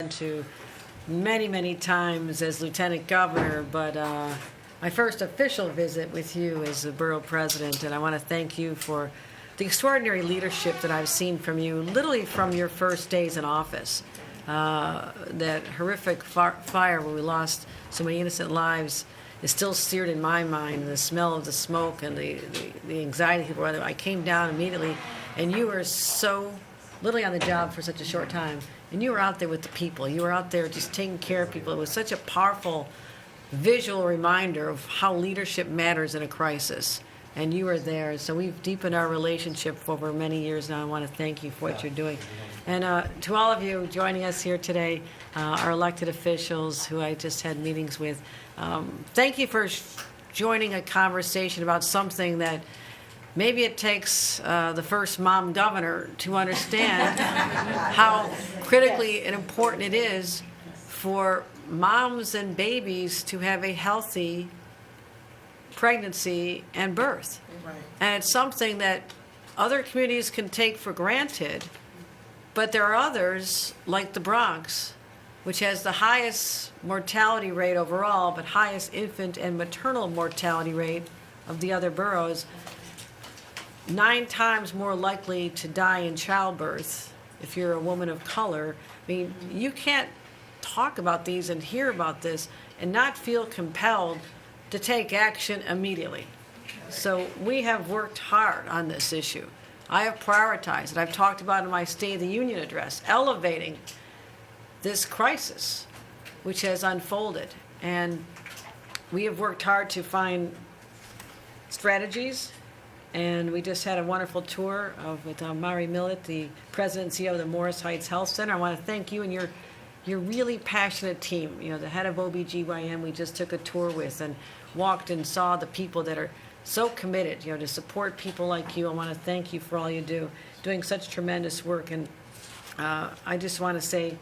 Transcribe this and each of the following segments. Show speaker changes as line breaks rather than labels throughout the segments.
been to many, many times as lieutenant governor, but my first official visit with you as the borough president, and I want to thank you for the extraordinary leadership that I've seen from you, literally from your first days in office. That horrific fire where we lost so many innocent lives is still seared in my mind. The smell of the smoke and the anxiety people were. I came down immediately, and you were so literally on the job for such a short time, and you were out there with the people. You were out there just taking care of people. It was such a powerful visual reminder of how leadership matters in a crisis. And you were there, so we've deepened our relationship for over many years now. I want to thank you for what you're doing. And to all of you joining us here today, our elected officials who I just had meetings with, thank you for joining a conversation about something that maybe it takes the first mom governor to understand how critically and important it is for moms and babies to have a healthy pregnancy and birth.
Right.
And it's something that other communities can take for granted, but there are others, like the Bronx, which has the highest mortality rate overall, but highest infant and maternal mortality rate of the other boroughs, 9 times more likely to die in childbirth if you're a woman of color. I mean, you can't talk about these and hear about this and not feel compelled to take action immediately. So we have worked hard on this issue. I have prioritized it. I've talked about in my State of the Union address, elevating this crisis which has unfolded. And we have worked hard to find strategies. And we just had a wonderful tour with Mari Millett, the president and CEO of the Morris Heights Health Center. I want to thank you and your really passionate team. You know, the head of OBGYN we just took a tour with and walked and saw the people that are so committed, to support people like you. I want to thank you for all you do, doing such tremendous work. And I just want to say,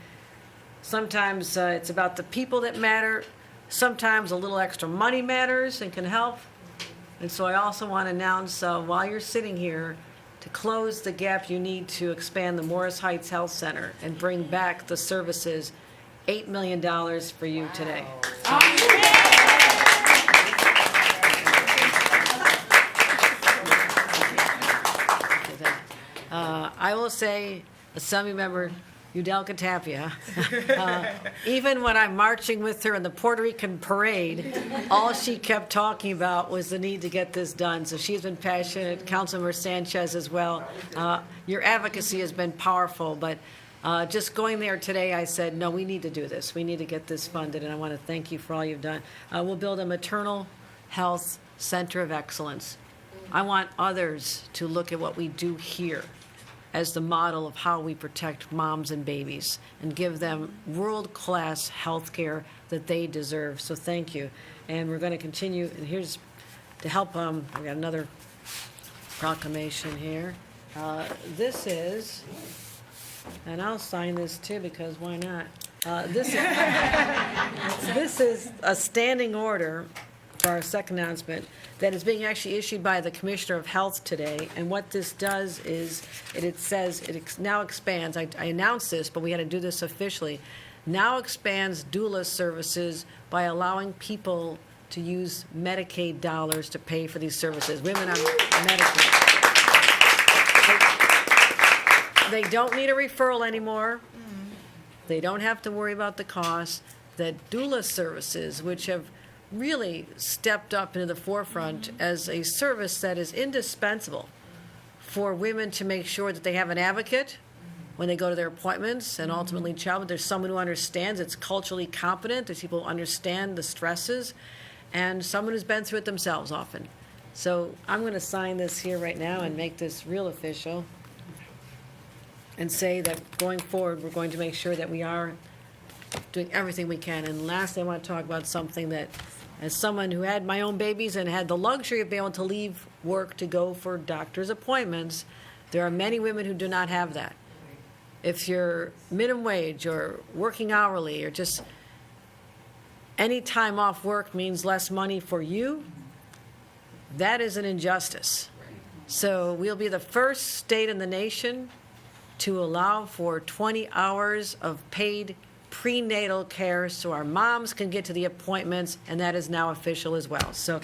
sometimes it's about the people that matter. Sometimes a little extra money matters and can help. And so I also want to announce, while you're sitting here, to close the gap you need to expand the Morris Heights Health Center and bring back the services, $8 million for you today. I will say, Assembly Member Udell Catapia, even when I'm marching with her in the Puerto Rican parade, all she kept talking about was the need to get this done. So she's been passionate, Councilmember Sanchez as well. Your advocacy has been powerful, but just going there today, I said, no, we need to do this. We need to get this funded, and I want to thank you for all you've done. We'll build a maternal health center of excellence. I want others to look at what we do here as the model of how we protect moms and babies and give them world-class health care that they deserve. So thank you. And we're going to continue. And here's to help, we got another proclamation here. This is, and I'll sign this too because why not? This is a standing order for our second announcement that is being actually issued by the Commissioner of Health today. And what this does is it says it now expands. I announced this, but we had to do this officially. Now expands doula services by allowing people to use Medicaid dollars to pay for these services. Women on Medicaid. They don't need a referral anymore. They don't have to worry about the cost. That doula services, which have really stepped up into the forefront as a service that is indispensable for women to make sure that they have an advocate when they go to their appointments and ultimately child. There's someone who understands, it's culturally competent, there's people who understand the stresses, and someone who's been through it themselves often. So I'm going to sign this here right now and make this real official and say that going forward we're going to make sure that we are doing everything we can. And lastly, I want to talk about something that, as someone who had my own babies and had the luxury of being able to leave work to go for doctor's appointments, there are many women who do not have that. If you're minimum wage or working hourly or just any time off work means less money for you, that is an injustice. So we'll be the first state in the nation to allow for 20 hours of paid prenatal care so our moms can get to the appointments, and that is now official as well. So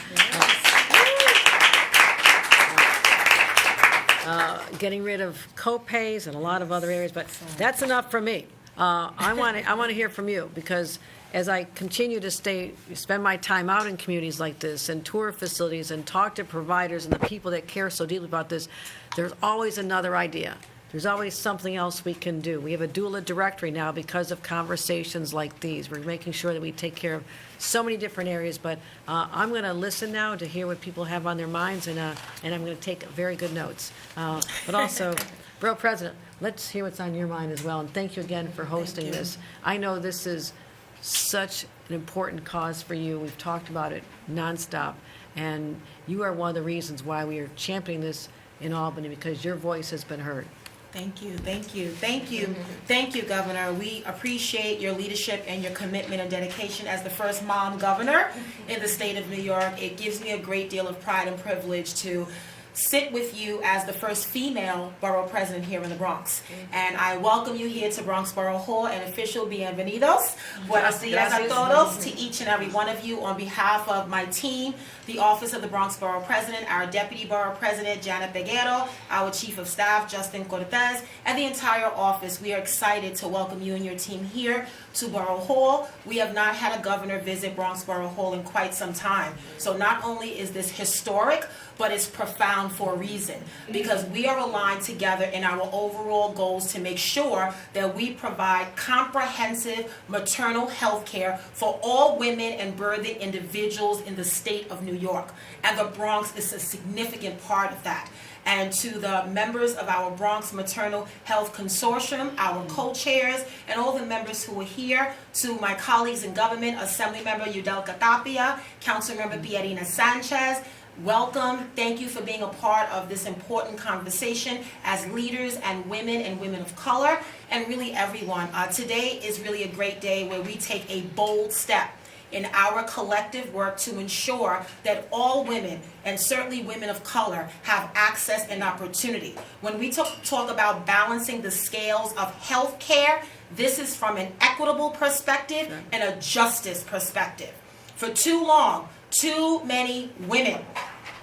getting rid of co-pays and a lot of other areas, but that's enough for me. I want to hear from you, because as I continue to spend my time out in communities like this and tour facilities and talk to providers and the people that care so deeply about this, there's always another idea. There's always something else we can do. We have a doula directory now because of conversations like these. We're making sure that we take care of so many different areas, but I'm going to listen now to hear what people have on their minds, and I'm going to take very good notes. But also, Borough President, let's hear what's on your mind as well, and thank you again for hosting this. I know this is such an important cause for you. We've talked about it nonstop, and you are one of the reasons why we are championing this in Albany, because your voice has been heard.
Thank you, thank you, thank you, thank you, Governor. We appreciate your leadership and your commitment and dedication as the first mom governor in the state of New York. It gives me a great deal of pride and privilege to sit with you as the first female borough president here in the Bronx. And I welcome you here to Bronx Borough Hall, and official bienvenidos. Buenos dias a todos, to each and every one of you. On behalf of my team, the Office of the Bronx Borough President, our Deputy Borough President, Janet Peguero, our Chief of Staff, Justin Cortez, and the entire office, we are excited to welcome you and your team here to Borough Hall. We have not had a governor visit Bronx Borough Hall in quite some time. So not only is this historic, but it's profound for a reason, because we are aligned together in our overall goals to make sure that we provide comprehensive maternal health care for all women and birthing individuals in the state of New York. And the Bronx is a significant part of that. And to the members of our Bronx Maternal Health Consortium, our co-chairs, and all the members who are here, to my colleagues in government, Assemblymember Yudelka Tapia, Councilmember Pierina Sanchez, welcome. Thank you for being a part of this important conversation as leaders and women of color, and really everyone. Today is really a great day where we take a bold step in our collective work to ensure that all women, and certainly women of color, have access and opportunity. When we talk about balancing the scales of health care, this is from an equitable perspective and a justice perspective. For too long, too many women,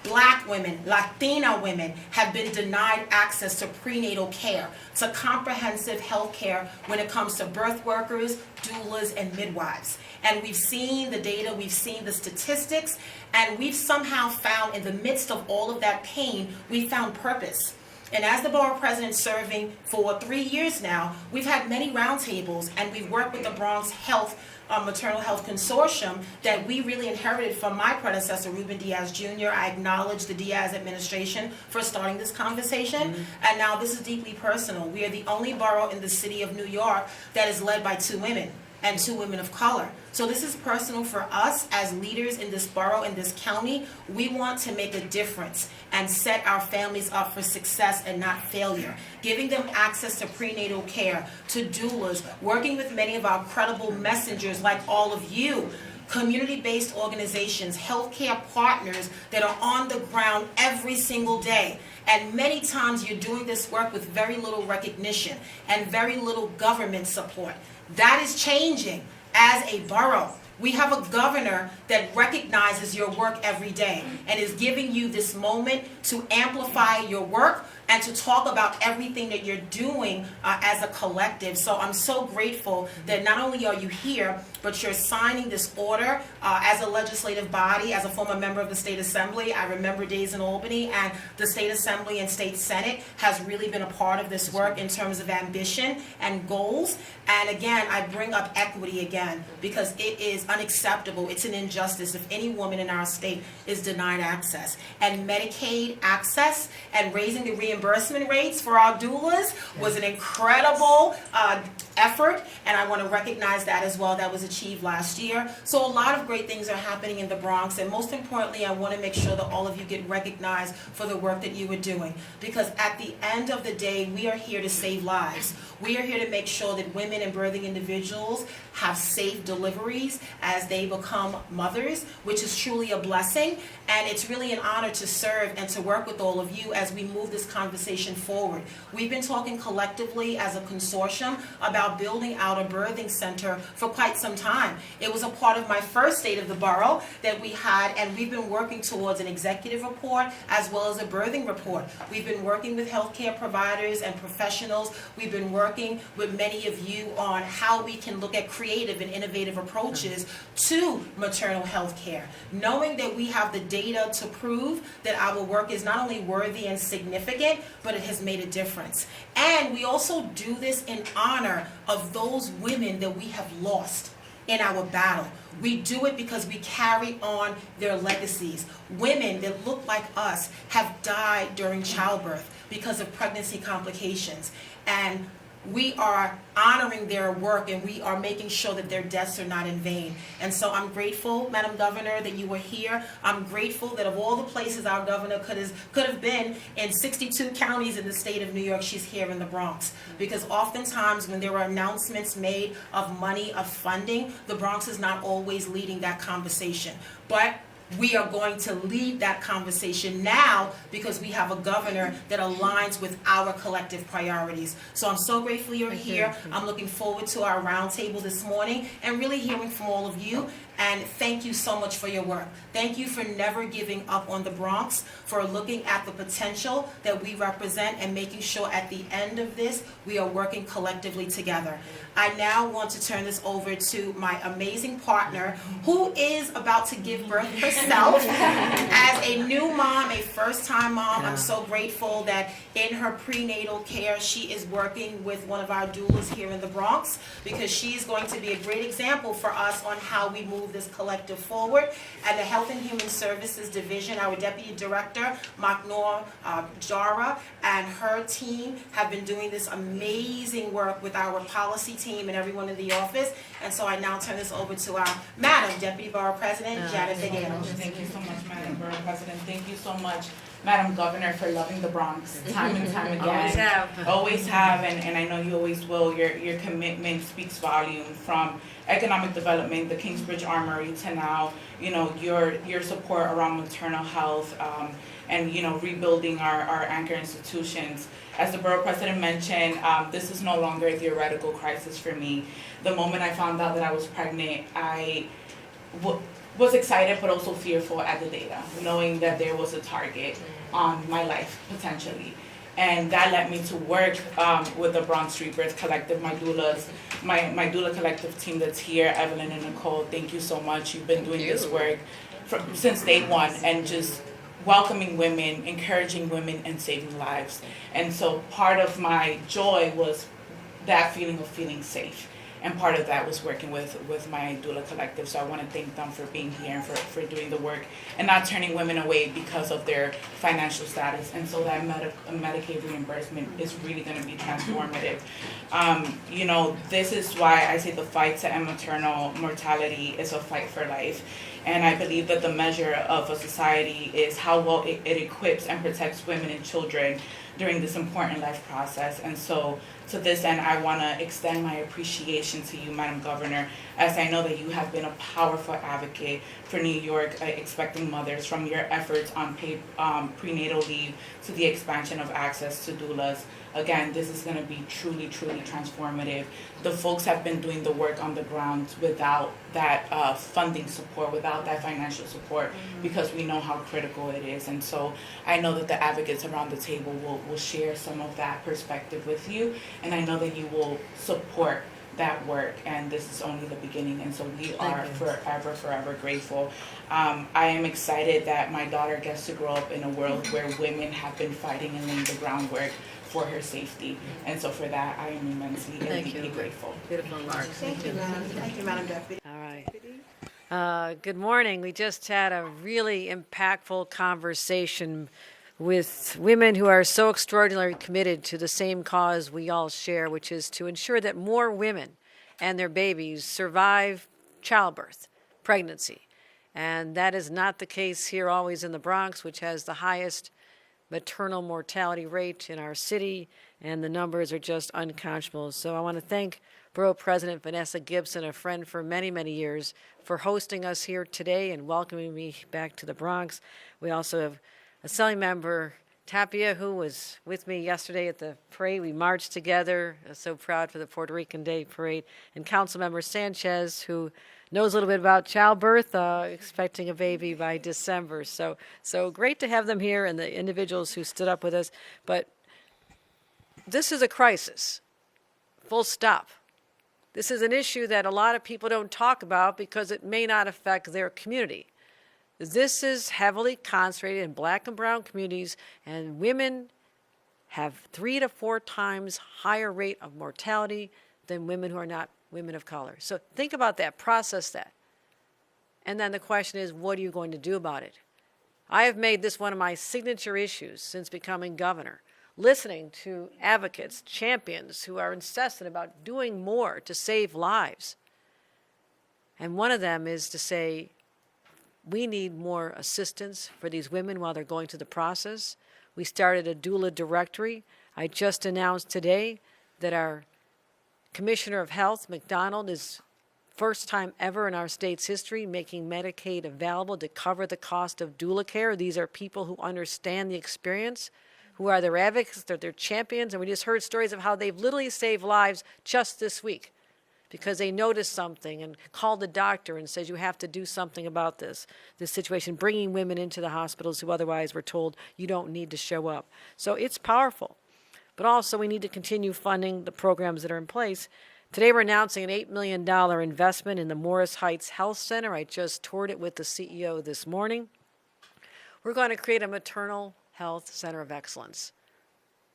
Black women, Latina women, have been denied access to prenatal care, to comprehensive health care when it comes to birth workers, doulas, and midwives. And we've seen the data, we've seen the statistics, and we've somehow found, in the midst of all of that pain, we found purpose. And as the borough president serving for 3 years now, we've had many roundtables, and we've worked with the Bronx Maternal Health Consortium that we really inherited from my predecessor, Ruben Diaz Jr. I acknowledge the Diaz administration for starting this conversation. And now this is deeply personal. We are the only borough in the city of New York that is led by 2 women, and 2 women of color. So this is personal for us as leaders in this borough, in this county. We want to make a difference and set our families up for success and not failure. Giving them access to prenatal care, to doulas, working with many of our credible messengers like all of you, community-based organizations, healthcare partners that are on the ground every single day. And many times you're doing this work with very little recognition and very little government support. That is changing as a borough. We have a governor that recognizes your work every day and is giving you this moment to amplify your work and to talk about everything that you're doing as a collective. So I'm so grateful that not only are you here, but you're signing this order as a legislative body, as a former member of the State Assembly. I remember days in Albany, and the State Assembly and State Senate has really been a part of this work in terms of ambition and goals. And again, I bring up equity again, because it is unacceptable. It's an injustice if any woman in our state is denied access. And Medicaid access and raising the reimbursement rates for our doulas was an incredible effort, and I want to recognize that as well. That was achieved last year. So a lot of great things are happening in the Bronx, and most importantly, I want to make sure that all of you get recognized for the work that you are doing, because at the end of the day, we are here to save lives. We are here to make sure that women and birthing individuals have safe deliveries as they become mothers, which is truly a blessing. And it's really an honor to serve and to work with all of you as we move this conversation forward. We've been talking collectively as a consortium about about building out a birthing center for quite some time. It was a part of my first State of the Borough that we had, and we've been working towards an executive report as well as a birthing report. We've been working with healthcare providers and professionals. We've been working with many of you on how we can look at creative and innovative approaches to maternal health care, knowing that we have the data to prove that our work is not only worthy and significant, but it has made a difference. And we also do this in honor of those women that we have lost in our battle. We do it because we carry on their legacies. Women that look like us have died during childbirth because of pregnancy complications. And we are honoring their work, and we are making sure that their deaths are not in vain. And so I'm grateful, Madam Governor, that you were here. I'm grateful that of all the places our governor could have been in 62 counties in the state of New York, she's here in the Bronx. Because oftentimes when there are announcements made of money, of funding, the Bronx is not always leading that conversation. But we are going to lead that conversation now because we have a governor that aligns with our collective priorities. So I'm so grateful you're here. I'm looking forward to our roundtable this morning and really hearing from all of you. And thank you so much for your work. Thank you for never giving up on the Bronx, for looking at the potential that we represent and making sure at the end of this, we are working collectively together. I now want to turn this over to my amazing partner, who is about to give birth herself. As a new mom, a first-time mom, I'm so grateful that in her prenatal care, she is working with one of our doulas here in the Bronx, because she's going to be a great example for us on how we move this collective forward. And the Health and Human Services Division, our Deputy Director, Maknoor Jara, and her team have been doing this amazing work with our policy team and everyone in the office. And so I now turn this over to our Madam Deputy Borough President, Janet Figueroa.
Thank you so much, Madam Borough President. Thank you so much, Madam Governor, for loving the Bronx time and time again.
Always have.
Always have, and I know you always will. Your commitment speaks volume, from economic development, the Kingsbridge Armory, to now, your support around maternal health, and rebuilding our anchor institutions. As the Borough President mentioned, this is no longer a theoretical crisis for me. The moment I found out that I was pregnant, I was excited but also fearful at the data, knowing that there was a target on my life, potentially. And that led me to work with the Bronx Street Birth Collective, my doulas, my doula collective team that's here, Evelyn and Nicole. Thank you so much. You've been doing this work since day one, and just welcoming women, encouraging women, and saving lives. And so part of my joy was that feeling of feeling safe. And part of that was working with my doula collective. So I want to thank them for being here and for doing the work and not turning women away because of their financial status. And so that Medicaid reimbursement is really going to be transformative. This is why I say the fight to end maternal mortality is a fight for life. And I believe that the measure of a society is how well it equips and protects women and children during this important life process. And so to this end, I want to extend my appreciation to you, Madam Governor, as I know that you have been a powerful advocate for New York expecting mothers, from your efforts on paid prenatal leave to the expansion of access to doulas. Again, this is going to be truly, truly transformative. The folks have been doing the work on the ground without that funding support, without that financial support, because we know how critical it is. And so I know that the advocates around the table will share some of that perspective with you, and I know that you will support that work, and this is only the beginning, and so we are forever grateful. I am excited that my daughter gets to grow up in a world where women have been fighting and laying the groundwork for her safety, and so for that I am immensely and deeply grateful.
Beautiful remarks.
Thank you, Madam. Thank you, Madam Deputy.
All right. Good morning. We just had a really impactful conversation with women who are so extraordinarily committed to the same cause we all share, which is to ensure that more women and their babies survive childbirth, pregnancy. And that is not the case here always in the Bronx, which has the highest maternal mortality rate in our city, and the numbers are just unconscionable. So I want to thank Borough President Vanessa Gibson, a friend for many, many years, for hosting us here today and welcoming me back to the Bronx. We also have Assembly Member Tapia, who was with me yesterday at the parade. We marched together. I was so proud for the Puerto Rican Day Parade. And Councilmember Sanchez, who knows a little bit about childbirth, expecting a baby by December. So great to have them here and the individuals who stood up with us. But this is a crisis, full stop. This is an issue that a lot of people don't talk about because it may not affect their community. This is heavily concentrated in black and brown communities, and women have 3 to 4 times higher rate of mortality than women who are not women of color. So think about that, process that. And then the question is, what are you going to do about it? I have made this one of my signature issues since becoming governor, listening to advocates, champions who are incessant about doing more to save lives. And one of them is to say, we need more assistance for these women while they're going through the process. We started a doula directory. I just announced today that our Commissioner of Health, McDonald, is first time ever in our state's history making Medicaid available to cover the cost of doula care. These are people who understand the experience, who are their advocates, they're their champions, and we just heard stories of how they've literally saved lives just this week because they noticed something and called the doctor and says, you have to do something about this situation, bringing women into the hospitals who otherwise were told you don't need to show up. So it's powerful. But also we need to continue funding the programs that are in place. Today we're announcing an $8 million investment in the Morris Heights Health Center. I just toured it with the CEO this morning. We're going to create a maternal health center of excellence.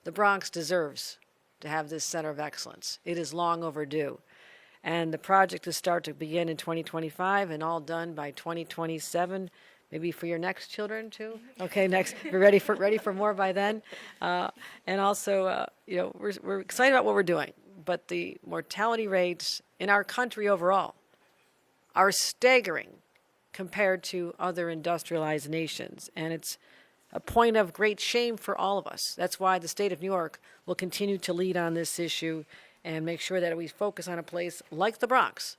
The Bronx deserves to have this center of excellence. It is long overdue. And the project is to begin in 2025 and all done by 2027, maybe for your next children too. Okay, next, we're ready for more by then. And also, we're excited about what we're doing, but the mortality rates in our country overall are staggering compared to other industrialized nations. And it's a point of great shame for all of us. That's why the state of New York will continue to lead on this issue and make sure that we focus on a place like the Bronx,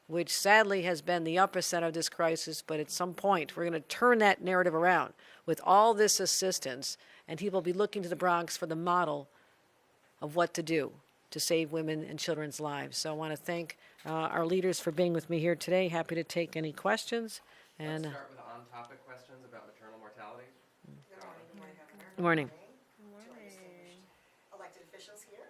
which sadly has been the epicenter of this crisis, but at some point we're going to turn that narrative around with all this assistance, and people will be looking to the Bronx for the model of what to do to save women and children's lives. So I want to thank our leaders for being with me here today. Happy to take any questions. And
let's start with on-topic questions about maternal mortality.
Good morning, Governor.
Good morning.
To our distinguished elected officials here.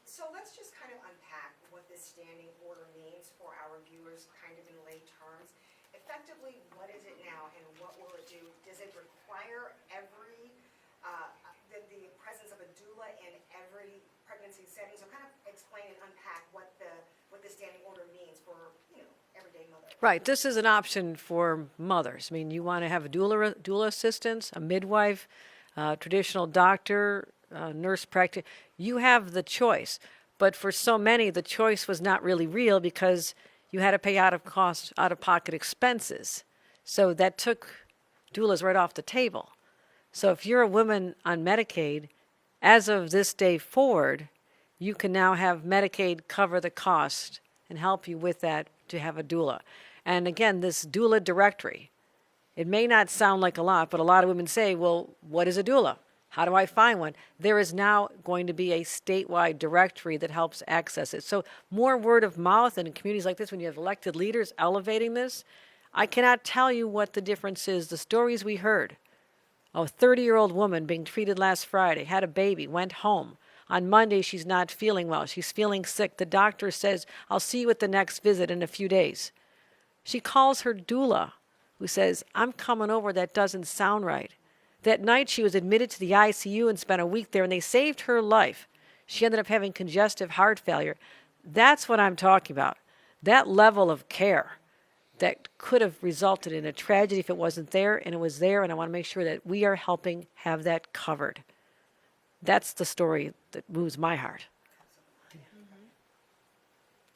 So let's just kind of unpack what this standing order means for our viewers, kind of in lay terms. Effectively, what is it now, and what will it do? Does it require the presence of a doula in every pregnancy setting? So kind of explain and unpack what the standing order means for everyday mothers.
Right, this is an option for mothers. I mean, you want to have a doula assistant, a midwife, traditional doctor, nurse practitioner. You have the choice. But for so many, the choice was not really real because you had to pay out-of-pocket expenses. So that took doulas right off the table. So if you're a woman on Medicaid, as of this day forward, you can now have Medicaid cover the cost and help you with that to have a doula. And again, this doula directory, it may not sound like a lot, but a lot of women say, well, what is a doula? How do I find one? There is now going to be a statewide directory that helps access it. So more word of mouth, and in communities like this, when you have elected leaders elevating this, I cannot tell you what the difference is. The stories we heard, a 30-year-old woman being treated last Friday, had a baby, went home. On Monday, she's not feeling well. She's feeling sick. The doctor says, I'll see you at the next visit in a few days. She calls her doula, who says, I'm coming over. That doesn't sound right. That night, she was admitted to the ICU and spent a week there, and they saved her life. She ended up having congestive heart failure. That's what I'm talking about. That level of care that could have resulted in a tragedy if it wasn't there, and it was there, and I want to make sure that we are helping have that covered. That's the story that moves my heart.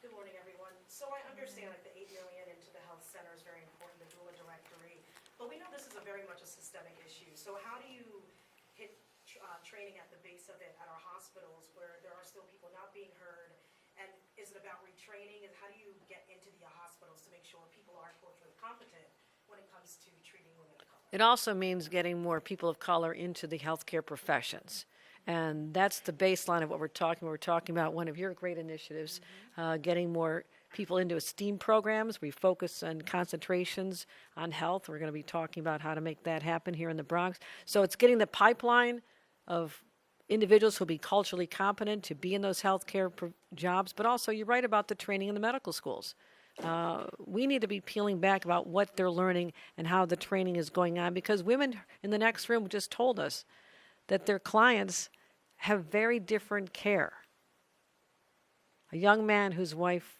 Good morning, everyone. So I understand that the $8 million into the health center is very important, the doula directory, but we know this is very much a systemic issue. So how do you hit training at the base of it at our hospitals where there are still people not being heard? And is it about retraining? And how do you get into the hospitals to make sure people are culturally competent when it comes to treating women of color?
It also means getting more people of color into the healthcare professions. And that's the baseline of what we're talking about. We're talking about one of your great initiatives, getting more people into STEAM programs. We focus on concentrations on health. We're going to be talking about how to make that happen here in the Bronx. So it's getting the pipeline of individuals who'll be culturally competent to be in those healthcare jobs, but also you're right about the training in the medical schools. We need to be peeling back about what they're learning and how the training is going on, because women in the next room just told us that their clients have very different care. A young man whose wife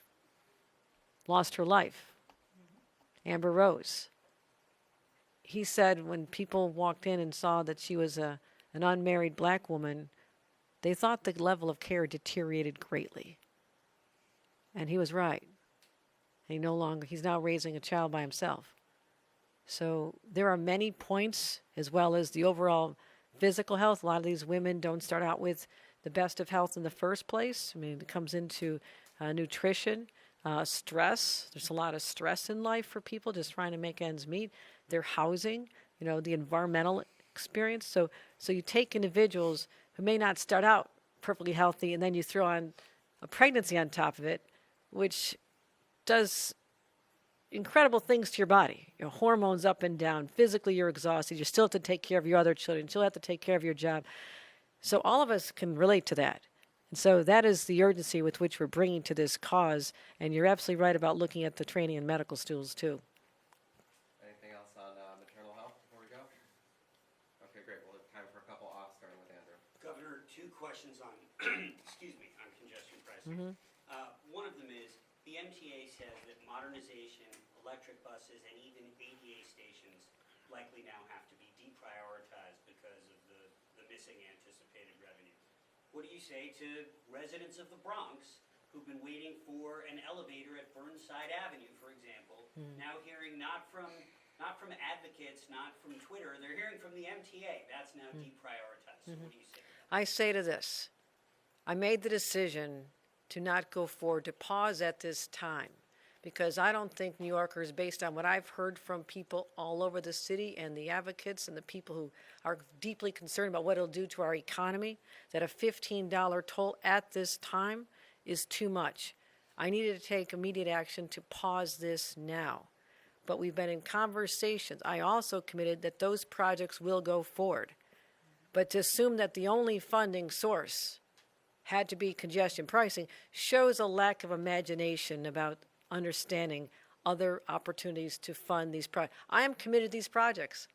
lost her life, Amber Rose, he said when people walked in and saw that she was an unmarried black woman, they thought the level of care deteriorated greatly. And he was right. He's now raising a child by himself. So there are many points, as well as the overall physical health. A lot of these women don't start out with the best of health in the first place. I mean, it comes into nutrition, stress. There's a lot of stress in life for people just trying to make ends meet. Their housing, the environmental experience. So you take individuals who may not start out perfectly healthy, and then you throw on a pregnancy on top of it, which does incredible things to your body. Your hormones up and down. Physically, you're exhausted. You still have to take care of your other children. You still have to take care of your job. So all of us can relate to that. And so that is the urgency with which we're bringing to this cause. And you're absolutely right about looking at the training in medical schools, too.
Anything else on maternal health before we go? Okay, great. We'll have time for a couple off, starting with Andrew.
Governor, two questions on, excuse me, on congestion pricing. One of them is, the MTA says that modernization, electric buses, and even ADA stations likely now have to be deprioritized because of the missing anticipated revenue. What do you say to residents of the Bronx who've been waiting for an elevator at Burnside Avenue, for example, now hearing not from advocates, not from Twitter, they're hearing from the MTA. That's now deprioritized. So what do you say?
I say to this, I made the decision to not go forward, to pause at this time, because I don't think New Yorkers, based on what I've heard from people all over the city and the advocates and the people who are deeply concerned about what it'll do to our economy, that a $15 toll at this time is too much. I needed to take immediate action to pause this now. But we've been in conversations. I also committed that those projects will go forward. But to assume that the only funding source had to be congestion pricing shows a lack of imagination about understanding other opportunities to fund these projects. I am committed to these projects.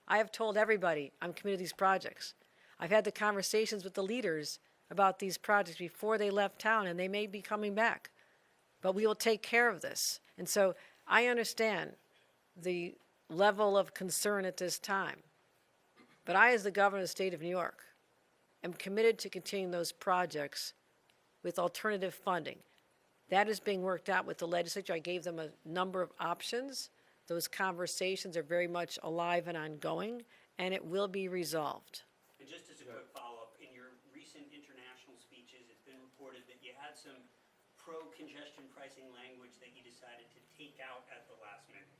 I have told everybody I'm committed to these projects. I've had the conversations with the leaders about these projects before they left town, and they may be coming back. But we will take care of this. And so I understand the level of concern at this time. But I, as the governor of the state of New York, am committed to continuing those projects with alternative funding. That is being worked out with the legislature. I gave them a number of options. Those conversations are very much alive and ongoing, and it will be resolved.
And just as a quick follow-up, in your recent international speeches, it's been reported that you had some pro-congestion pricing language that you decided to take out at the last minute.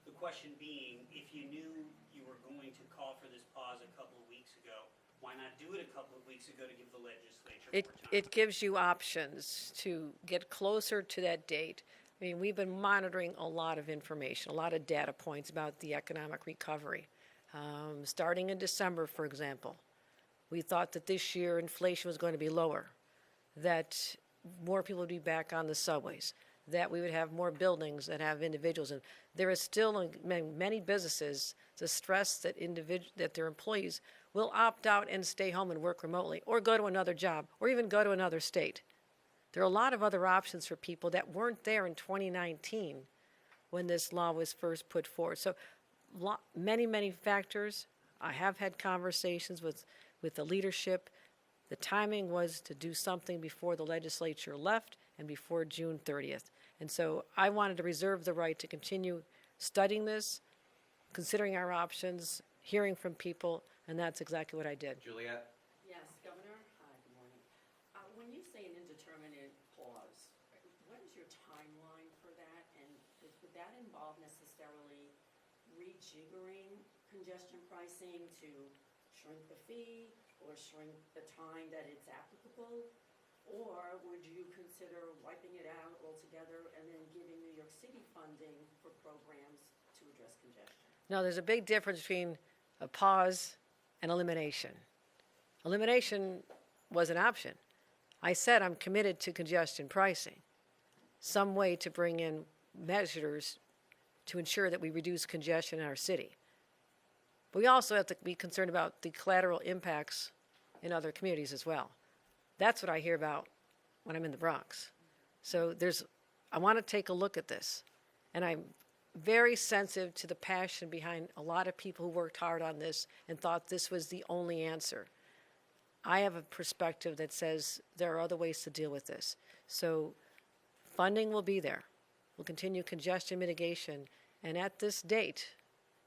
The question being, if you knew you were going to call for this pause a couple of weeks ago, why not do it a couple of weeks ago to give the legislature more time?
It gives you options to get closer to that date. I mean, we've been monitoring a lot of information, a lot of data points about the economic recovery. Starting in December, for example, we thought that this year inflation was going to be lower, that more people would be back on the subways, that we would have more buildings that have individuals. And there is still in many businesses the stress that that their employees will opt out and stay home and work remotely, or go to another job, or even go to another state. There are a lot of other options for people that weren't there in 2019 when this law was first put forward. So many factors. I have had conversations with the leadership. The timing was to do something before the legislature left and before June 30th. And so I wanted to reserve the right to continue studying this, considering our options, hearing from people, and that's exactly what I did.
Juliet?
Yes, Governor. Hi, good morning. When you say an indeterminate pause, what is your timeline for that? And would that involve necessarily rejiggering congestion pricing to shrink the fee or shrink the time that it's applicable? Or would you consider wiping it out altogether and then giving New York City funding for programs to address congestion?
No, there's a big difference between a pause and elimination. Elimination was an option. I said I'm committed to congestion pricing, some way to bring in measures to ensure that we reduce congestion in our city. But we also have to be concerned about the collateral impacts in other communities as well. That's what I hear about when I'm in the Bronx. So I want to take a look at this. And I'm very sensitive to the passion behind a lot of people who worked hard on this and thought this was the only answer. I have a perspective that says there are other ways to deal with this. So funding will be there. We'll continue congestion mitigation. And at this date,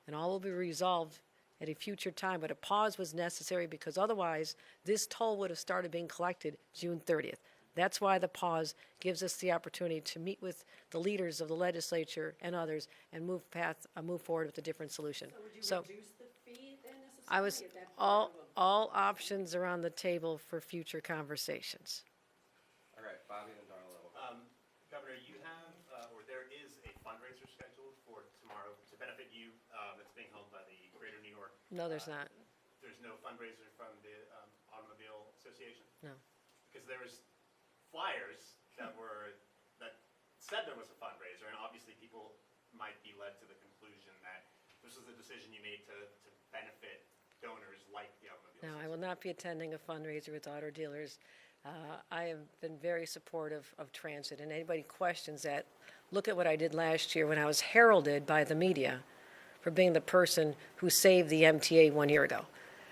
and all will be resolved at a future time, but a pause was necessary because otherwise this toll would have started being collected June 30th. That's why the pause gives us the opportunity to meet with the leaders of the legislature and others and move forward with a different solution.
So would you reduce the fee then necessarily?
I was,
Is that part of
all options are on the table for future conversations.
All right, Bobby and Darla.
Governor, you have, or there is a fundraiser scheduled for tomorrow to benefit you, that's being held by the Greater New York.
No, there's not.
There's no fundraiser from the Automobile Association?
No.
Because there was flyers that said there was a fundraiser, and obviously people might be led to the conclusion that this was a decision you made to benefit donors like the Automobile
No,
Association.
I will not be attending a fundraiser with auto dealers. I have been very supportive of transit, and anybody questions that, look at what I did last year when I was heralded by the media for being the person who saved the MTA 1 year ago.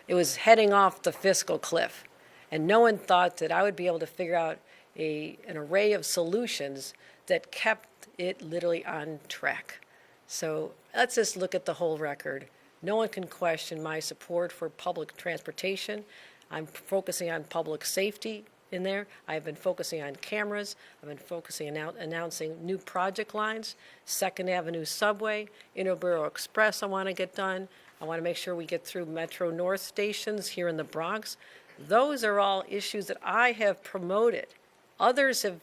It was heading off the fiscal cliff, and no one thought that I would be able to figure out an array of solutions that kept it literally on track. So let's just look at the whole record. No one can question my support for public transportation. I'm focusing on public safety in there. I've been focusing on cameras. I've been focusing on announcing new project lines, 2nd Avenue Subway, Interborough Express I want to get done. I want to make sure we get through Metro North stations here in the Bronx. Those are all issues that I have promoted. Others have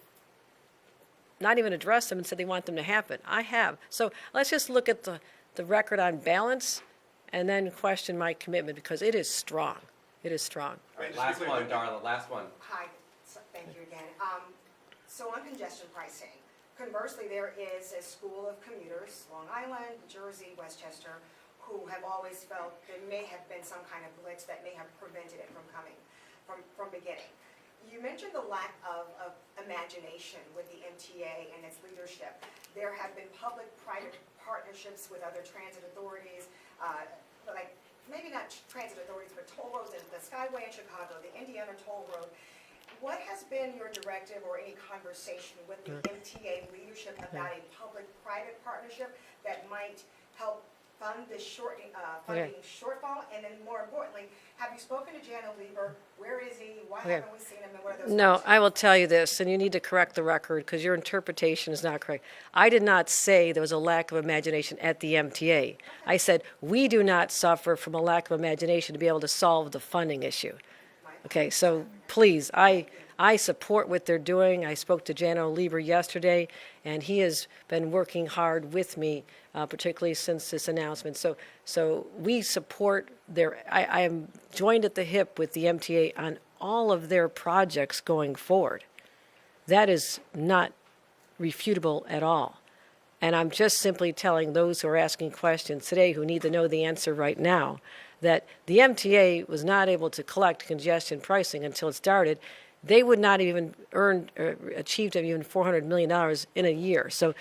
not even addressed them and said they want them to happen. I have. So let's just look at the record on balance and then question my commitment because it is strong. It is strong.
All right, last one, Darla, last one.
Hi, thank you again. So on congestion pricing, conversely, there is a school of commuters, Long Island, Jersey, Westchester, who have always felt there may have been some kind of glitch that may have prevented it from coming, from beginning. You mentioned the lack of imagination with the MTA and its leadership. There have been public-private partnerships with other transit authorities, like maybe not transit authorities, but toll roads, the Skyway in Chicago, the Indiana Toll Road. What has been your directive or any conversation with the MTA leadership about a public-private partnership that might help fund this funding shortfall? And then more importantly, have you spoken to Jano Lieber? Where is he? Why haven't we seen him? And what are those
No,
conversations?
I will tell you this, and you need to correct the record because your interpretation is not correct. I did not say there was a lack of imagination at the MTA. I said we do not suffer from a lack of imagination to be able to solve the funding issue. Okay, so please, I support what they're doing. I spoke to Jano Lieber yesterday, and he has been working hard with me, particularly since this announcement. So we support I am joined at the hip with the MTA on all of their projects going forward. That is not refutable at all. And I'm just simply telling those who are asking questions today who need to know the answer right now that the MTA was not able to collect congestion pricing until it started. They would not even achieved even $400 million in a year. So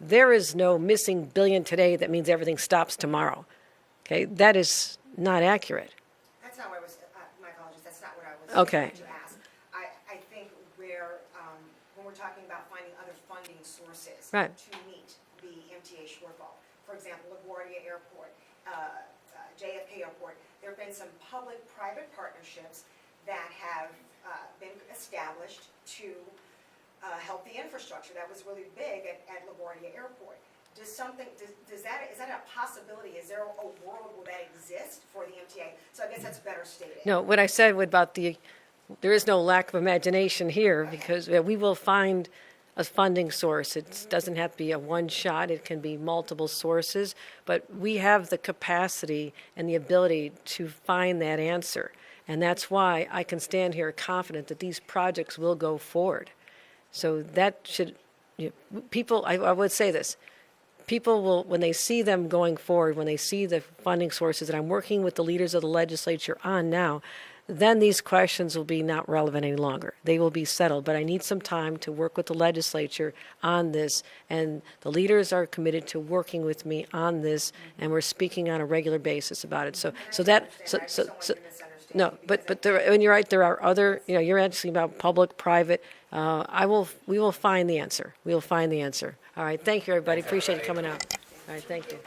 there is no missing billion today that means everything stops tomorrow. Okay, that is not accurate.
That's not what I was, my apologies, that's not what I was
Okay.
trying to ask. I think when we're talking about finding other funding sources
Right.
to meet the MTA shortfall, for example, LaGuardia Airport, JFK Airport, there have been some public-private partnerships that have been established to help the infrastructure. That was really big at LaGuardia Airport. is that a possibility? Is there a world where that exists for the MTA? So I guess that's better stated.
No, what I said about there is no lack of imagination here, because we will find a funding source. It doesn't have to be a one shot, it can be multiple sources, but we have the capacity and the ability to find that answer. And that's why I can stand here confident that these projects will go forward. So that should, people, I would say this, people will, when they see them going forward, when they see the funding sources that I'm working with the leaders of the legislature on now, then these questions will be not relevant any longer. They will be settled, but I need some time to work with the legislature on this, and the leaders are committed to working with me on this, and we're speaking on a regular basis about it. So no, but there, and you're right, there are other, you're asking about public, private. We will find the answer. We will find the answer. All right, thank you, everybody. Appreciate you coming out. All right, thank you.